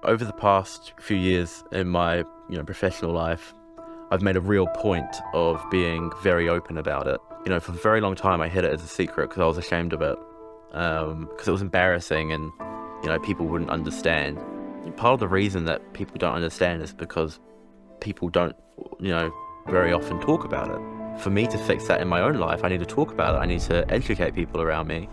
Over the past few years in my professional life, I've made a real point of being very open about it. For a very long time I hid it as a secret because I was ashamed of it, because it was embarrassing and people wouldn't understand. And part of the reason that people don't understand is because people don't very often talk about it. For me to fix that in my own life, I need to talk about it. I need to educate people around me.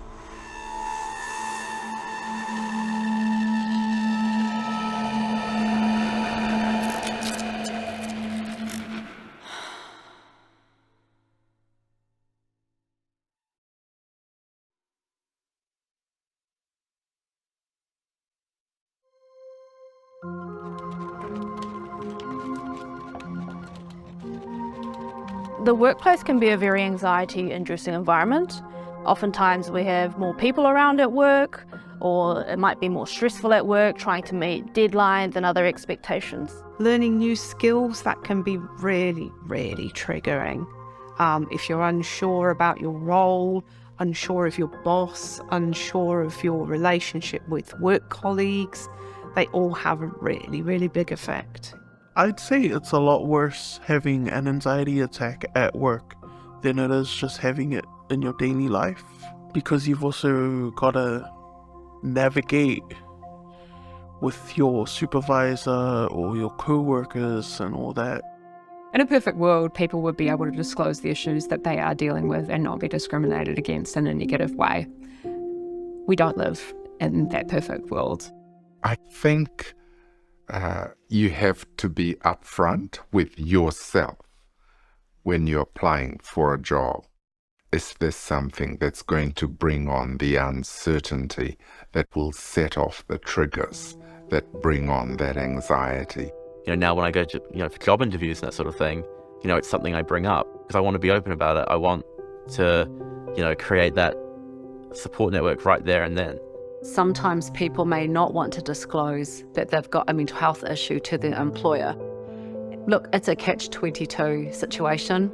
The workplace can be a very anxiety-inducing environment. Oftentimes we have more people around at work, or it might be more stressful at work, trying to meet deadlines and other expectations. Learning new skills, that can be really, really triggering. If you're unsure about your role, unsure of your boss, unsure of your relationship with work colleagues, they all have a really, really big effect. I'd say it's a lot worse having an anxiety attack at work than it is just having it in your daily life, because you've also got to navigate with your supervisor or your co-workers and all that. In a perfect world, people would be able to disclose the issues that they are dealing with and not be discriminated against in a negative way. We don't live in that perfect world. I think you have to be upfront with yourself when you're applying for a job. Is this something that's going to bring on the uncertainty that will set off the triggers that bring on that anxiety? Now when I go to for job interviews and that sort of thing, it's something I bring up because I want to be open about it. I want to create that support network right there and then. Sometimes people may not want to disclose that they've got a mental health issue to their employer. Look, it's a catch-22 situation.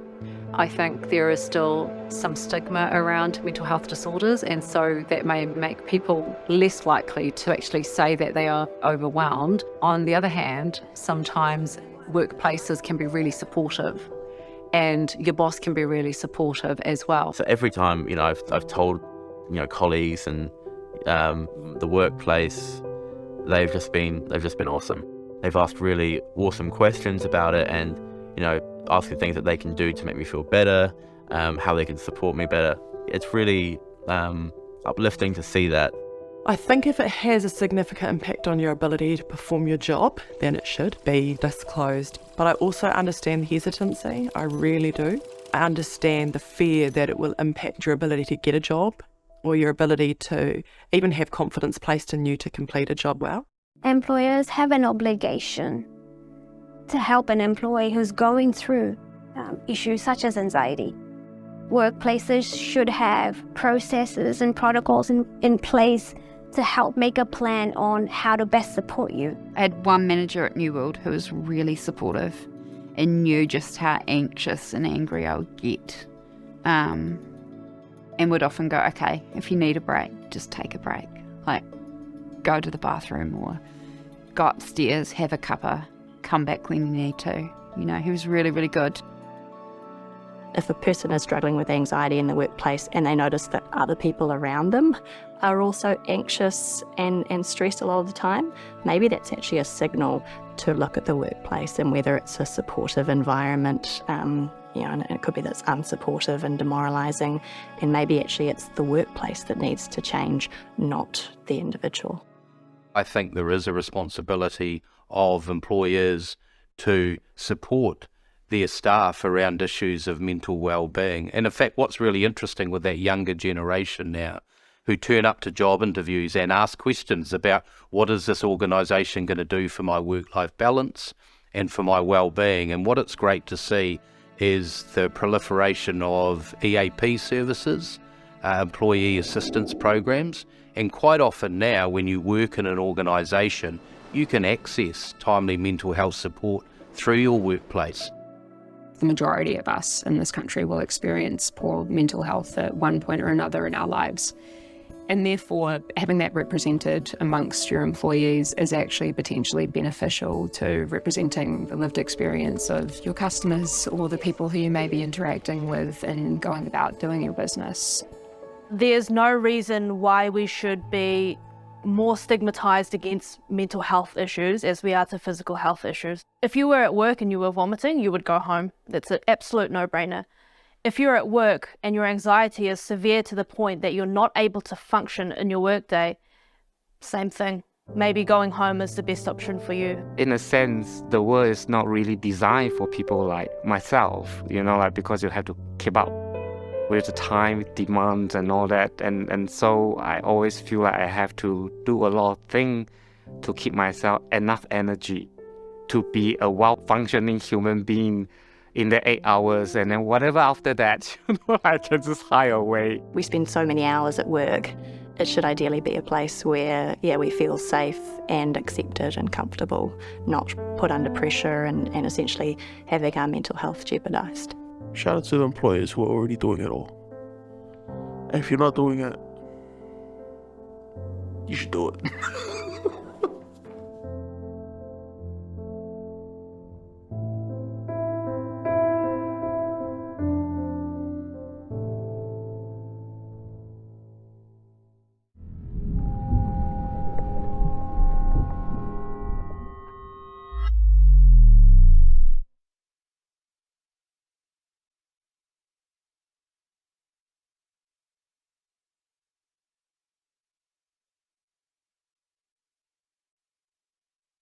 I think there is still some stigma around mental health disorders, and so that may make people less likely to actually say that they are overwhelmed. On the other hand, sometimes workplaces can be really supportive, and your boss can be really supportive as well. So every time I've told colleagues and the workplace, they've just been awesome. They've asked really awesome questions about it, and asking things that they can do to make me feel better, how they can support me better. It's really uplifting to see that. I think if it has a significant impact on your ability to perform your job, then it should be disclosed. But I also understand the hesitancy, I really do. I understand the fear that it will impact your ability to get a job, or your ability to even have confidence placed in you to complete a job well. Employers have an obligation to help an employee who's going through issues such as anxiety. Workplaces should have processes and protocols in place to help make a plan on how to best support you. I had one manager at New World who was really supportive and knew just how anxious and angry I would get. And would often go, okay, if you need a break, just take a break. Like, go to the bathroom or go upstairs, have a cuppa, come back when you need to. He was really, really good. If a person is struggling with anxiety in the workplace and they notice that other people around them are also anxious and stressed a lot of the time, maybe that's actually a signal to look at the workplace and whether it's a supportive environment. And it could be that it's unsupportive and demoralising, and maybe actually it's the workplace that needs to change, not the individual. I think there is a responsibility of employers to support their staff around issues of mental well-being. And in fact, what's really interesting with that younger generation now, who turn up to job interviews and ask questions about what is this organisation going to do for my work-life balance and for my well-being. And what it's great to see is the proliferation of EAP services, employee assistance programs, and quite often now when you work in an organisation, you can access timely mental health support through your workplace. The majority of us in this country will experience poor mental health at one point or another in our lives. And therefore, having that represented amongst your employees is actually potentially beneficial to representing the lived experience of your customers or the people who you may be interacting with and going about doing your business. There's no reason why we should be more stigmatized against mental health issues as we are to physical health issues. If you were at work and you were vomiting, you would go home. That's an absolute no-brainer. If you're at work and your anxiety is severe to the point that you're not able to function in your workday, same thing. Maybe going home is the best option for you. In a sense, the world is not really designed for people like myself, because you have to keep up with the time demands and all that. And so I always feel like I have to do a lot of things to keep myself enough energy to be a well-functioning human being in the 8 hours, and then whatever after that, I can just hide away. We spend so many hours at work. It should ideally be a place where, we feel safe and accepted and comfortable, not put under pressure and essentially having our mental health jeopardised. Shout out to the employers who are already doing it all. And if you're not doing it, you should do it.